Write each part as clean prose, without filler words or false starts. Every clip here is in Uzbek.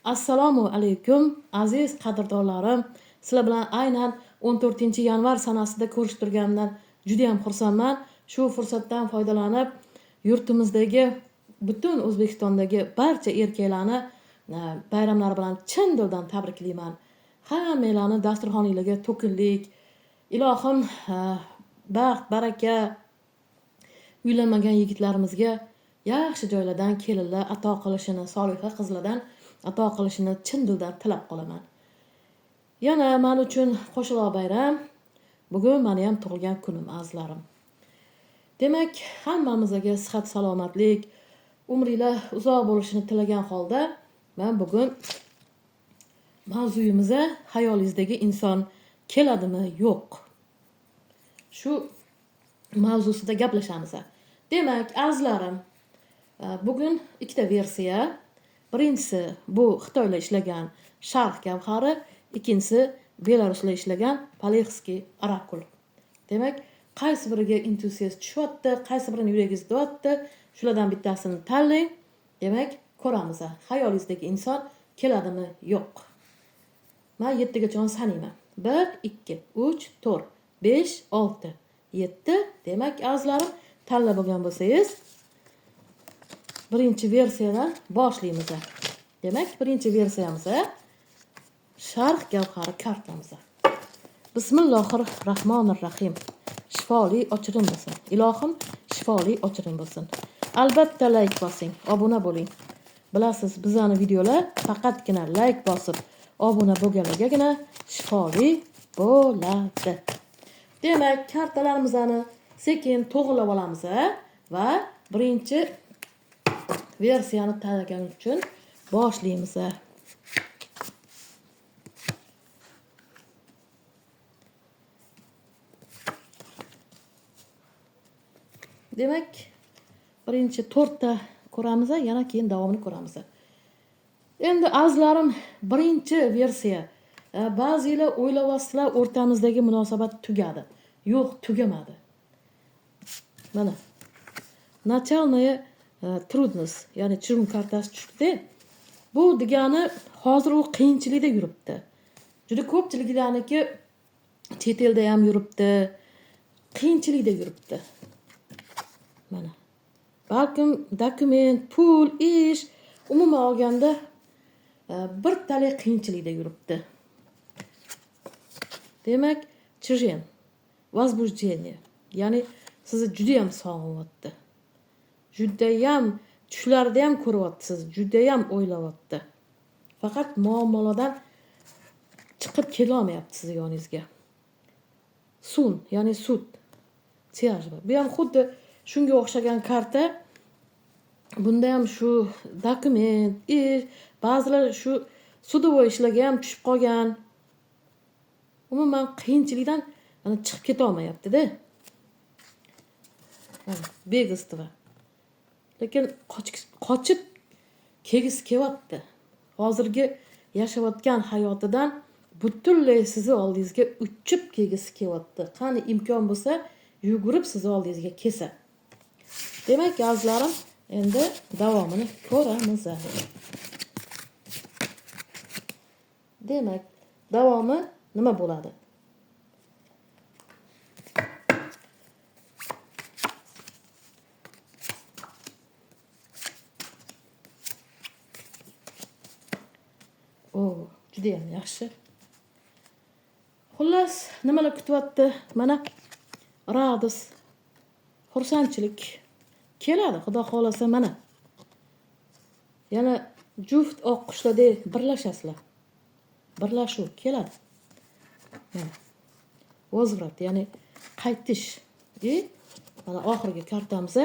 Assalomu alaykum aziz qadrdonlarim. Sizlar bilan aynan 14-yanvar sanasida ko'rishtirganimdan juda ham xursandman. Shu fursatdan foydalanib yurtimizdagi butun O'zbekistondagi barcha erkaklarni bayramlari bilan chin dildan tabriklayman. Hammanglarni dasturxoningizga to'kinlik, ilohim baxt, baraka, uylanmagan yigitlarimizga yaxshi joylardan kelinlar ato qilishini, soliha qizlardan ato qilishini chin dildan tilab qolaman. Yana men uchun qo'shaloq bayram. Bugun meni ham tug'ilgan kunim azizlarim. Demak, hammamizga sihat, salomatlik, umringlar uzoq bo'lishini tilagan holda men bugun mavzuyimizga hayolingizdagi inson keladimi, yo'q? Shu mavzusida gaplashamiz. Demak, azizlarim, bugun ikkita versiya. Birinchisi bu Xitoyda ishlagan Sharq gavhari, ikkinchisi Belarusda ishlagan Palexskiy orakul. Demak, qaysi biriga intuitsiyasi tushyapti, qaysi birini yuragingiz deyapti, shulardan bittasini tanlang. Demak, ko'ramiz. Hayolingizdagi inson keladimi, yo'q? Men 7 gacha sanayman. 1 2 3 4 5 6 7. Demak, azizlarim, tanlab bo'lgan bo'lsangiz, birinchi versiyadan boshlaymiz. Demak, birinchi versiyamiz Sharq gavhari kartamiz. Bismillahirrohmanirrohim. Shifoli ochirin bo'lsin. Ilohim shifoli ochirin bo'lsin. Albatta like bosing, obuna bo'ling. Bilasiz, bizning videolar faqatgina like bosib, obuna bo'lganlargagina shifoli bo'ladi. Demak, kartalarimizni sekin to'g'rilab olamiz va birinchi versiyani tanlagan uchun boshlaymiz. Demak, birinchi 4 ta ko'ramiz, yana keyin davomini ko'ramiz. Endi azizlarim, birinchi versiya. Ba'zilar o'ylayapsizlar, o'rtamizdagi munosabat tugadi. Yo'q, tugamadi. Mana. Начальная трудность, ya'ni chirim kartasi tushdi. Bu degani hozir u qiyinchilikda yuribdi. Juda ko'pchiliklarniki chet elda ham yuribdi, qiyinchilikda yuribdi. Mana. Balkim dokument, pul, ish, umuman olganda bir tale qiyinchilikda yuribdi. Demak, chirin, возбуждение, ya'ni sizni juda ham sog'inayapti. Judayam tushlarda ham ko'ryapsiz, judayam o'ylayapti. Faqat muammolardan chiqib kela olmayapti siz yoningizga. Sun, ya'ni sud. Tiyajba. Bu ham xuddi shunga o'xshagan karta. Bunda ham shu dokument, ba'zilar shu sudovoy ishlarga ham tushib qolgan. Umuman qiyinchilikdan chiqib keta olmayapti-da. Begistva. Lekin qochib kelgisi kelyapti. Hozirgi yashayotgan hayotidan butunlay sizni oldingizga uchib kelgisi kelyapti. Qani imkon bo'lsa, yugurib sizni oldingizga kelsa. Demak, azizlarim, endi davomini ko'ramiz. Demak, davomi nima bo'ladi? Juda ham yaxshi. Xullas, nimalar kutyapti? Mana radis, xursandchilik keladi, xudo xolasa mana. Yana juft oq qushlardek birlashasizlar. Birlashuv keladi. Mana. Возврат, ya'ni qaytish. Mana oxirgi kartamizda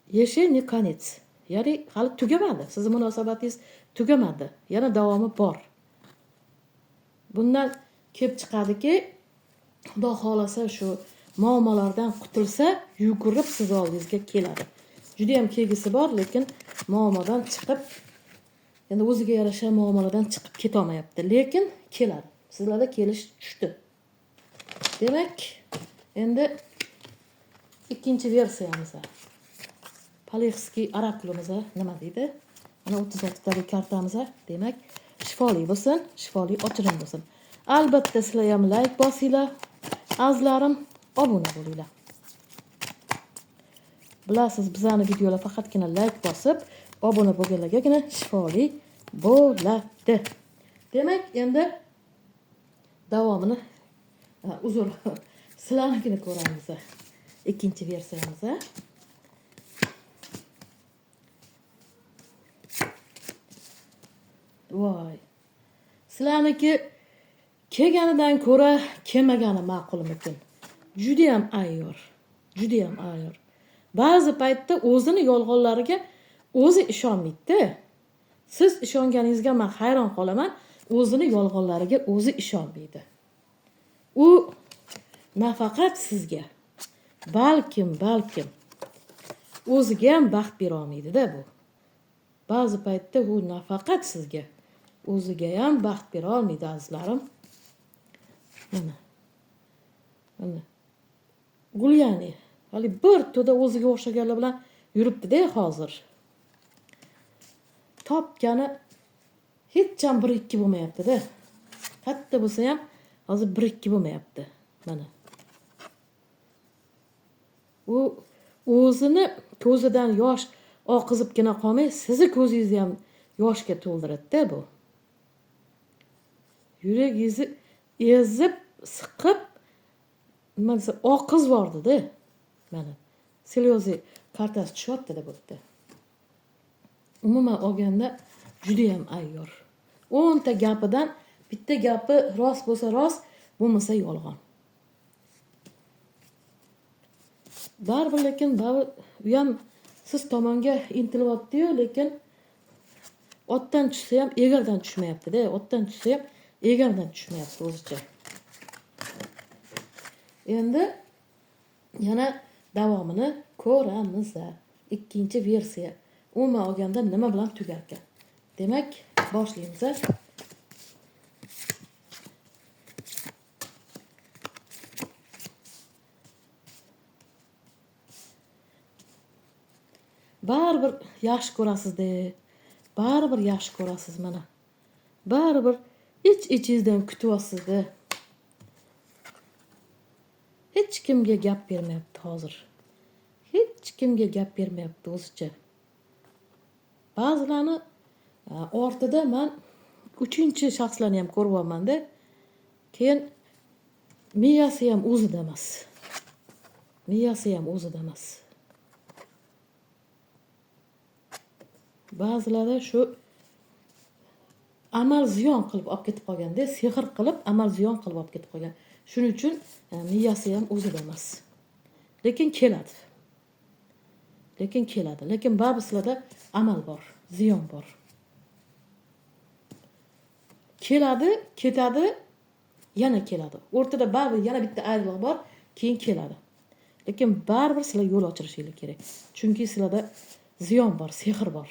еще не конец. Ya'ni hali tugamadi. Sizning munosabatingiz tugamadi. Yana davomi bor. Bundan kelib chiqadiki, xudo xolasa shu muammolardan qutulsa, yugurib siz oldingizga keladi. Juda ham kelgisi bor, lekin muammodan chiqib, endi o'ziga yarasha muammolardan chiqib keta olmayapti, lekin keladi. Sizlarda kelish tushdi. Demak, endi ikkinchi versiyamiz. Palexskiy orakulimiz nima deydi? Mana 36 talik kartamiz. Demak, shifoli bo'lsin, shifoli ochirim bo'lsin. Albatta sizlar ham like bosinglar. Azizlarim, obuna bo'linglar. Bilasiz, bizning videolar faqatgina like bosib, obuna bo'lganlargagina shifoli bo'ladi. Demak, endi davomini uzr, sizlarnikini ko'ramiz. Ikkinchi versiyamiz. Voy. Sizlarniki kelganidan ko'ra kelmagani ma'qulmikin. Juda ham ayyor. Juda ham ayyor. Ba'zi paytda o'zini yolg'onlariga o'zi ishonmaydi. Siz ishonganingizga men hayron qolaman. O'zini yolg'onlariga o'zi ishonmaydi. U nafaqat sizga, balkim o'ziga ham baxt bera olmaydi-da bu. Ba'zi paytda u nafaqat sizga, o'ziga ham baxt bera olmaydi azizlarim. Mana. Gulyani, hali bir to'da o'ziga o'xshaganlar bilan yuribdi-da hozir. Topgani hech ham 1-2 bo'lmayapti-da. Katta bo'lsa ham hozir 1-2 bo'lmayapti. Mana. U o'zini ko'zidan yosh oqizibgina qolmay, sizni ko'zingizni ham yoshga to'ldiradi-da bu. Yuragingizni ezib, siqib, nima desa, oqizvordi-da. Mana. Slyozi kartasi tushyapti-da bu yerda. Umuman olganda juda ham ayyor. 10 ta gapidan bitta gapi rost bo'lsa rost, bo'lmasa yolg'on. Baribir lekin u ham siz tomonga intilyapti-yu, lekin otdan tushsa ham egardan tushmayapti-da. Otdan tushsa ham egardan tushmayapti o'zicha. Endi yana davomini ko'ramiz. Ikkinchi versiya. Umuman olganda nima bilan tugar ekan? Demak, boshlaymiz. Baribir yaxshi ko'rasiz-da. Baribir yaxshi ko'rasiz mana. Baribir ich-ichingizdan kutyapsiz-da. Hech kimga gap bermayapti hozir. Hech kimga gap bermayapti o'zicha. Ba'zilarni ortida men 3-shaxslarni ham ko'ryapman-da. Keyin miyasi ham o'zida emas. Miyasi ham o'zida emas. Ba'zilari shu amal ziyon qilib olib ketib qolganda, sehr qilib amal ziyon qilib olib ketib qolgan. Shuning uchun miyasi ham o'zida emas. Lekin keladi. Lekin ba'zilarda amal bor, ziyon bor. Keladi, ketadi, yana keladi. O'rtada baribir yana bitta ayriliq bor, keyin keladi. Lekin baribir sizlar yo'l ochirishingiz kerak. Chunki sizlarda ziyon bor, sehr bor.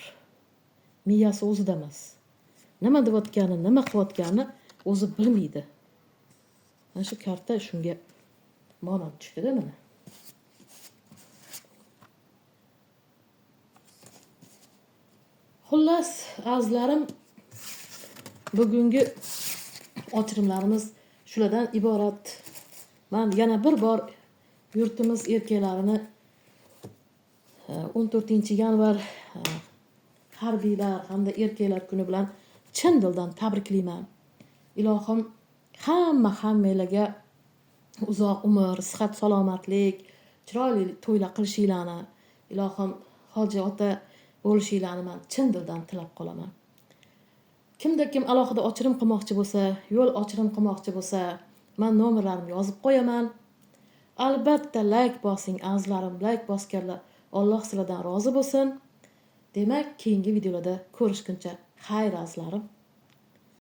Miyasi o'zida emas. Nima deyotganini, nima qilayotganini o'zi bilmaydi. Mana shu karta shunga monand tushdi-da mana. Xullas, azizlarim, bugungi ochirimlarimiz shulardan iborat. Men yana bir bor yurtimiz erkaklarini 14-yanvar harbiylar hamda erkaklar kuni bilan chin dildan tabriklayman. Ilohim hammalarga uzoq umr, sihat, salomatlik, chiroyli to'ylar qilishinglarni, ilohim hoji ota bo'lishinglarni men chin dildan tilab qolaman. Kimda kim alohida ochirim qilmoqchi bo'lsa, yo'l ochirim qilmoqchi bo'lsa, men nomerlarimni yozib qo'yaman. Albatta like bosing azizlarim, like bosganlar. Alloh sizlardan rozi bo'lsin. Demak, keyingi videolarda ko'rishguncha xayr azizlarim.